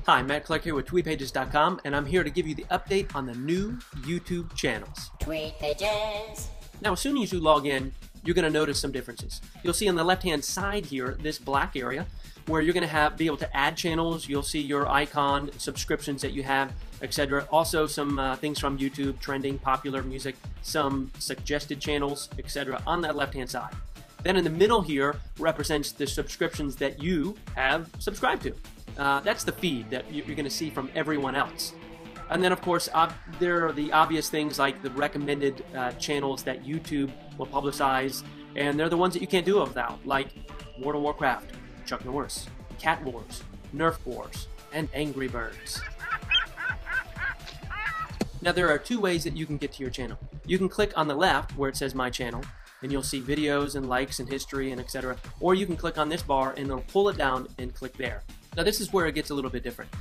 Hi, Matt Clark here with TweetPages.com, and I'm here to give you the update on the new YouTube channels. Tweet Pages. Now, as soon as you log in, you're going to notice some differences. You'll see on the left-hand side here, this black area, where you're going to be able to add channels. You'll see your icon, subscriptions that you have, etc. Also, some things from YouTube, trending, popular music, some suggested channels, etc. on that left-hand side. Then in the middle here represents the subscriptions that you have subscribed to. That's the feed that you're going to see from everyone else. And then, of course, there are the obvious things like the recommended channels that YouTube will publicize, and they're the ones that you can't do without, like World of Warcraft, Chuck Norris, Cat Wars, Nerf Wars, and Angry Birds. Now, there are two ways that you can get to your channel. You can click on the left where it says My Channel, and you'll see videos and likes and history and etc. Or you can click on this bar and it'll pull it down and click there. Now this is where it gets a little bit different.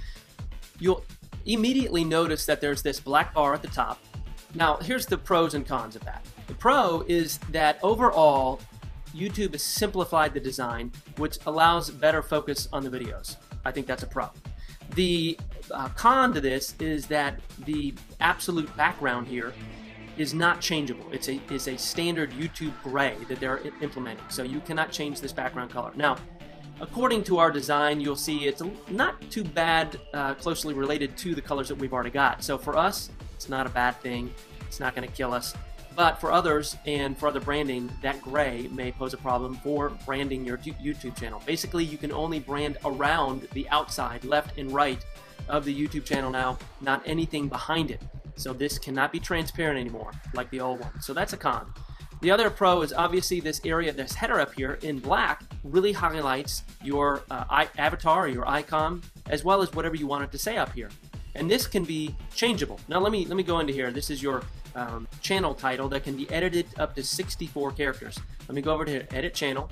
You'll immediately notice that there's this black bar at the top. Now here's the pros and cons of that. The pro is that overall YouTube has simplified the design, which allows better focus on the videos. I think that's a pro. The con to this is that the absolute background here is not changeable. It's a standard YouTube gray that they're implementing, so you cannot change this background color. Now, according to our design, you'll see it's not too bad, closely related to the colors that we've already got. So for us, it's not a bad thing. It's not going to kill us. But for others and for other branding, that gray may pose a problem for branding your YouTube channel. Basically, you can only brand around the outside, left and right of the YouTube channel now, not anything behind it. So this cannot be transparent anymore, like the old one. So that's a con. The other pro is obviously this area, this header up here in black, really highlights your avatar or your icon, as well as whatever you want it to say up here. And this can be changeable. Now let me go into here. This is your channel title that can be edited up to 64 characters. Let me go over to Edit Channel,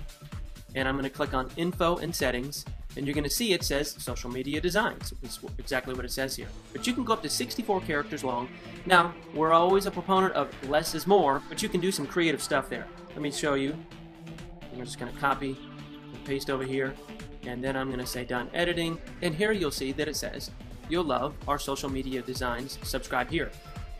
and I'm going to click on Info and Settings. And you're going to see it says Social Media Designs. It's exactly what it says here. But you can go up to 64 characters long. Now, we're always a proponent of less is more, but you can do some creative stuff there. Let me show you. I'm just going to copy and paste over here. And then I'm going to say Done Editing. And here you'll see that it says, You'll love our social media designs. Subscribe here.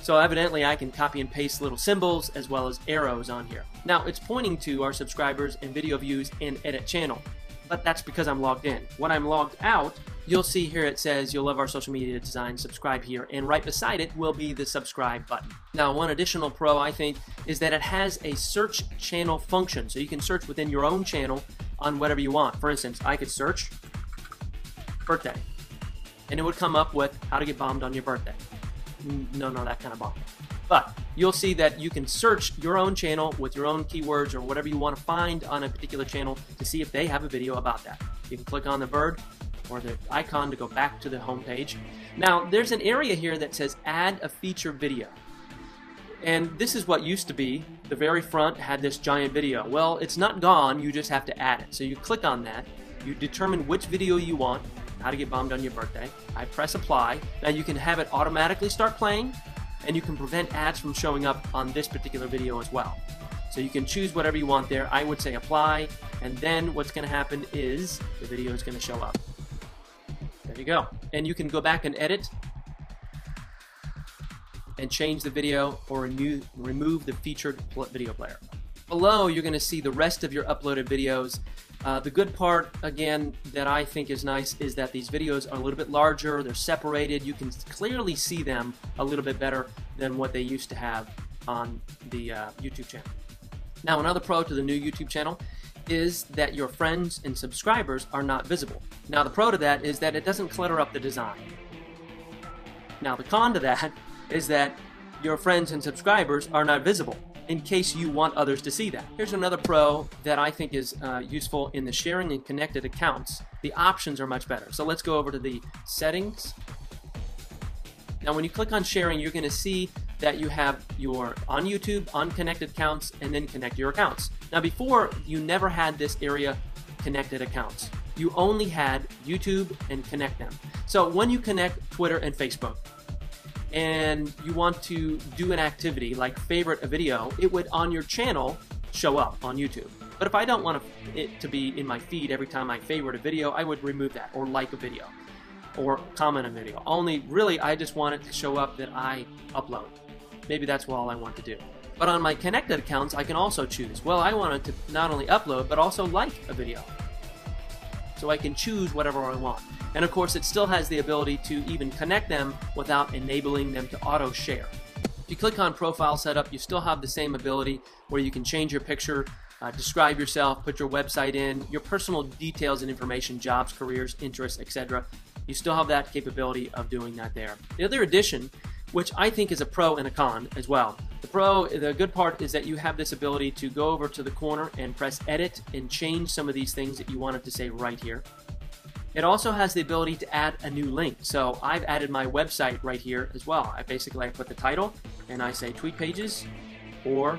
So evidently I can copy and paste little symbols as well as arrows on here. Now, it's pointing to our subscribers and video views and Edit Channel. But that's because I'm logged in. When I'm logged out, you'll see here it says you'll love our social media design, subscribe here, and right beside it will be the subscribe button. Now, one additional pro I think is that it has a search channel function, so you can search within your own channel on whatever you want. For instance, I could search birthday, and it would come up with how to get bombed on your birthday. No, that kind of bomb. But you'll see that you can search your own channel with your own keywords or whatever you want to find on a particular channel to see if they have a video about that. You can click on the bird or the icon to go back to the home page. Now, there's an area here that says Add a Feature Video. And this is what used to be. The very front had this giant video. Well, it's not gone. You just have to add it. So you click on that. You determine which video you want, how to get bombed on your birthday. I press Apply. Now, you can have it automatically start playing, and you can prevent ads from showing up on this particular video as well. So you can choose whatever you want there. I would say apply, and then what's going to happen is the video is going to show up. There you go. And you can go back and edit and change the video or remove the featured video player. Below, you're going to see the rest of your uploaded videos. The good part, again, that I think is nice is that these videos are a little bit larger, they're separated, you can clearly see them a little bit better than what they used to have on the YouTube channel. Now, another pro to the new YouTube channel is that your friends and subscribers are not visible. Now, the pro to that is that it doesn't clutter up the design. Now, the con to that is that your friends and subscribers are not visible, in case you want others to see that. Here's another pro that I think is useful in the sharing and connected accounts. The options are much better. So let's go over to the settings. Now when you click on sharing, you're going to see that you have your on YouTube, on connected accounts, and then connect your accounts. Now before, you never had this area connected accounts. You only had YouTube and connect them. So when you connect Twitter and Facebook, and you want to do an activity like favorite a video, it would on your channel show up on YouTube. But if I don't want it to be in my feed every time I favorite a video, I would remove that or like a video. or comment a video. Only really I just want it to show up that I upload. Maybe that's all I want to do. But on my connected accounts, I can also choose, well, I want it to not only upload, but also like a video. So I can choose whatever I want. And of course, it still has the ability to even connect them without enabling them to auto share. If you click on profile setup, you still have the same ability where you can change your picture, describe yourself, put your website in, your personal details and information, jobs, careers, interests, etc. You still have that capability of doing that there. The other addition, which I think is a pro and a con as well. The good part is that you have this ability to go over to the corner and press edit and change some of these things that you wanted to say right here. It also has the ability to add a new link. So I've added my website right here as well. I put the title and I say tweet pages or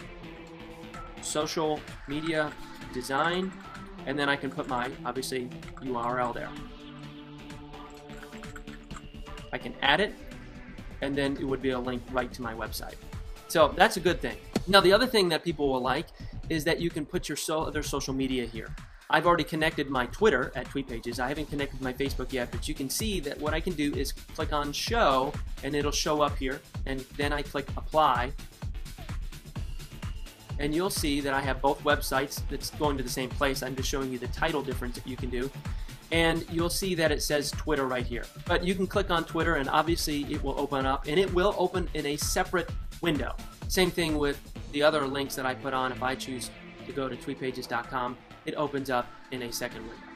social media design, and then I can put my, obviously, URL there. I can add it, and then it would be a link right to my website. So that's a good thing. Now the other thing that people will like is that you can put your other social media here. I've already connected my Twitter at Tweet Pages. I haven't connected my Facebook yet, but you can see that what I can do is click on Show, and it'll show up here, and then I click Apply, and you'll see that I have both websites that's going to the same place. I'm just showing you the title difference that you can do. And you'll see that it says Twitter right here. But you can click on Twitter and obviously it will open up, and it will open in a separate window. Same thing with the other links that I put on. If I choose to go to tweetpages.com, it opens up in a second window.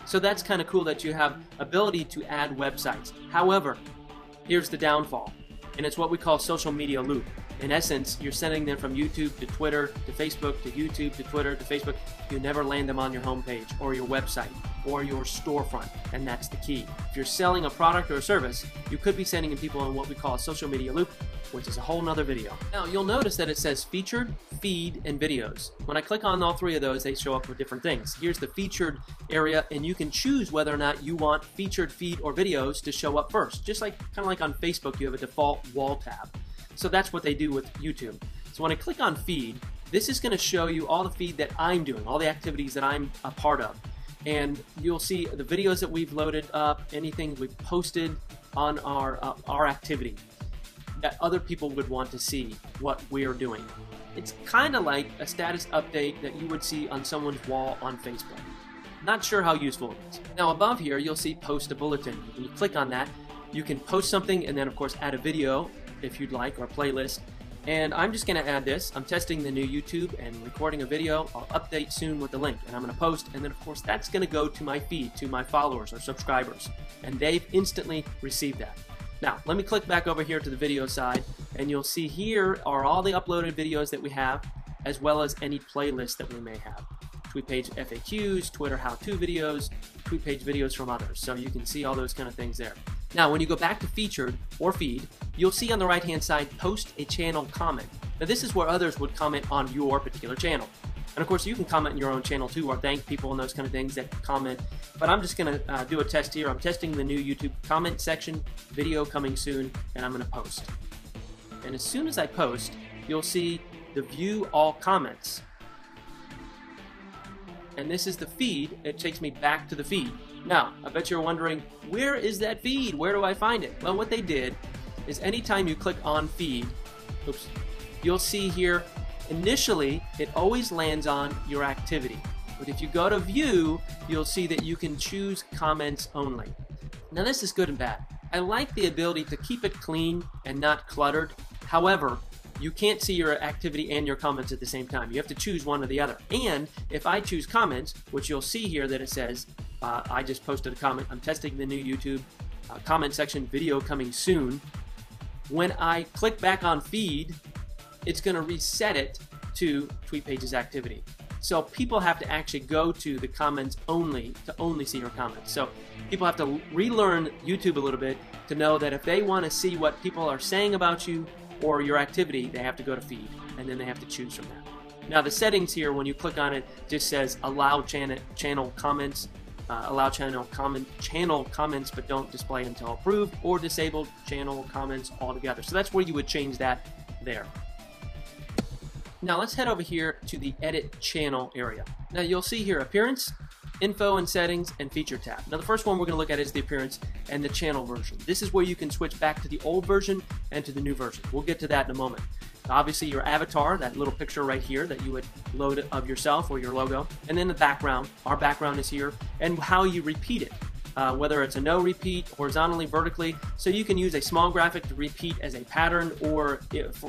So that's kind of cool that you have ability to add websites. However, here's the downfall, and it's what we call social media loop. In essence, you're sending them from YouTube to Twitter to Facebook to YouTube to Twitter to Facebook. You never land them on your homepage or your website or your storefront, and that's the key. If you're selling a product or a service, you could be sending people in what we call a social media loop, which is a whole nother video. Now you'll notice that it says featured, feed, and videos. When I click on all three of those, they show up with different things. Here's the featured area, and you can choose whether or not you want featured, feed, or videos to show up first. Just like kind of like on Facebook, you have a default wall tab. So that's what they do with YouTube. So when I click on feed, this is going to show you all the feed that I'm doing, all the activities that I'm a part of. And you'll see the videos that we've loaded up, anything we've posted on our activity that other people would want to see what we're doing. It's kind of like a status update that you would see on someone's wall on Facebook. Not sure how useful it is. Now above here, you'll see post a bulletin. When you click on that, you can post something and then of course add a video if you'd like, or a playlist. And I'm just going to add this. I'm testing the new YouTube and recording a video. I'll update soon with the link, and I'm going to post, and then of course that's going to go to my feed, to my followers or subscribers, and they've instantly received that. Now let me click back over here to the video side, and you'll see here are all the uploaded videos that we have, as well as any playlists that we may have. Tweet page FAQs, Twitter how-to videos, tweet page videos from others. So you can see all those kind of things there. Now when you go back to featured or feed, you'll see on the right hand side post a channel comment. Now this is where others would comment on your particular channel. And of course you can comment in your own channel too, or thank people and those kind of things that comment. But I'm just going to do a test here. I'm testing the new YouTube comment section, video coming soon, and I'm going to post. And as soon as I post, you'll see the view all comments. And this is the feed. It takes me back to the feed. Now, I bet you're wondering, where is that feed? Where do I find it? Well, what they did is anytime you click on feed, you'll see here, initially, it always lands on your activity. But if you go to view, you'll see that you can choose comments only. Now, this is good and bad. I like the ability to keep it clean and not cluttered. However, you can't see your activity and your comments at the same time. You have to choose one or the other. And if I choose comments, which you'll see here that it says, I just posted a comment, I'm testing the new YouTube comment section, video coming soon. When I click back on feed, it's going to reset it to Tweet Pages activity. So people have to actually go to the comments only to only see your comments. So people have to relearn YouTube a little bit to know that if they want to see what people are saying about you or your activity, they have to go to feed, and then they have to choose from that. Now the settings here, when you click on it, just says allow channel comments, allow channel comments, but don't display until approved, or disable channel comments altogether. So that's where you would change that there. Now let's head over here to the edit channel area. Now you'll see here appearance, Info and Settings, and Feature tab. Now the first one we're going to look at is the appearance and the channel version. This is where you can switch back to the old version and to the new version. We'll get to that in a moment. Obviously your avatar, that little picture right here that you would load of yourself or your logo, and then the background. Our background is here, and how you repeat it. Whether it's a no repeat, horizontally, vertically, so you can use a small graphic to repeat as a pattern, or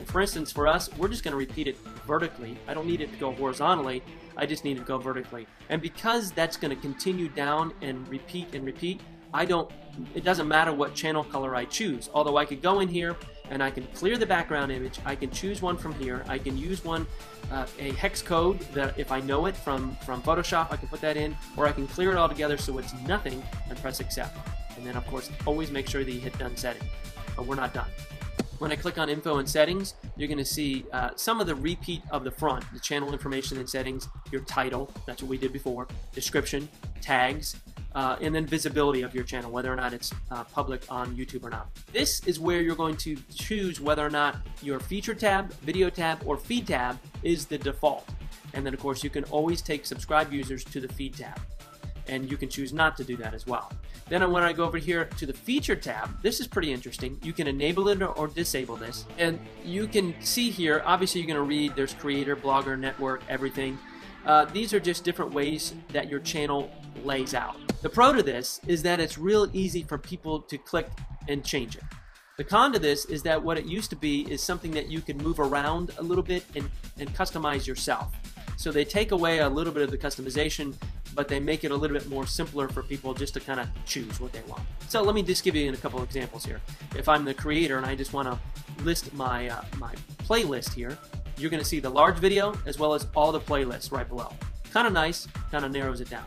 for instance for us, we're just going to repeat it vertically. I don't need it to go horizontally, I just need it to go vertically. And because that's going to continue down and repeat, it doesn't matter what channel color I choose. Although I could go in here and I can clear the background image, I can choose one from here, I can use one, a hex code that if I know it from Photoshop, I can put that in, or I can clear it all together so it's nothing and press accept. And then of course, always make sure that you hit done setting, but we're not done. When I click on Info and Settings, you're going to see some of the repeat of the front, the channel information and settings, your title, that's what we did before, description, tags, and then visibility of your channel, whether or not it's public on YouTube or not. This is where you're going to choose whether or not your Feature tab, Video tab, or Feed tab is the default. And then of course you can always take subscribe users to the Feed tab, and you can choose not to do that as well. Then when I go over here to the Feature tab, this is pretty interesting. You can enable it or disable this, and you can see here, obviously you're going to read, there's creator, blogger, network, everything. These are just different ways that your channel lays out. The pro to this is that it's real easy for people to click and change it. The con to this is that what it used to be is something that you can move around a little bit and customize yourself. So they take away a little bit of the customization, but they make it a little bit more simpler for people just to kind of choose what they want. So let me just give you a couple of examples here. If I'm the creator and I just want to list my playlist here, you're going to see the large video as well as all the playlists right below. Kind of nice, kind of narrows it down.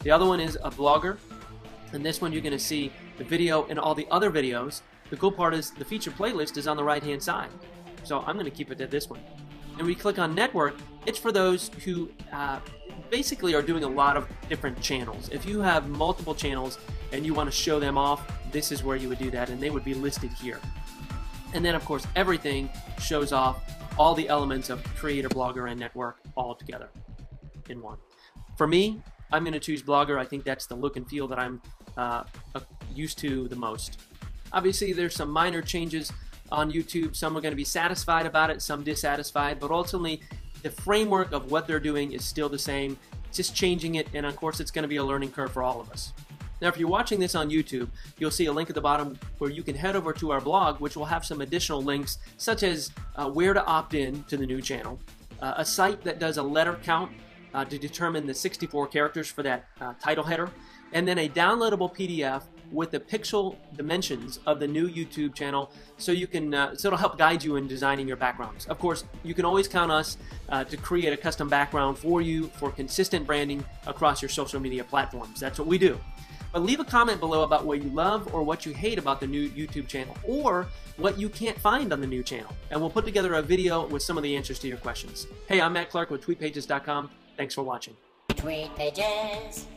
The other one is a blogger, and this one you're going to see the video and all the other videos. The cool part is the featured playlist is on the right hand side, so I'm going to keep it at this one. And we click on network, it's for those who basically are doing a lot of different channels. If you have multiple channels and you want to show them off, this is where you would do that, and they would be listed here. And then of course everything shows off all the elements of creator, blogger, and network all together in one. For me, I'm going to choose blogger. I think that's the look and feel that I'm used to the most. Obviously there's some minor changes on YouTube. Some are going to be satisfied about it, some dissatisfied, but ultimately the framework of what they're doing is still the same, just changing it, and of course it's going to be a learning curve for all of us. Now if you're watching this on YouTube, you'll see a link at the bottom where you can head over to our blog, which will have some additional links such as where to opt in to the new channel, a site that does a letter count to determine the 64 characters for that title header, and then a downloadable PDF with the pixel dimensions of the new YouTube channel, so you can so it'll help guide you in designing your backgrounds. Of course, you can always count us to create a custom background for you for consistent branding across your social media platforms. That's what we do. But leave a comment below about what you love or what you hate about the new YouTube channel, or what you can't find on the new channel, and we'll put together a video with some of the answers to your questions. Hey, I'm Matt Clark with TweetPages.com. Thanks for watching. Tweet Pages.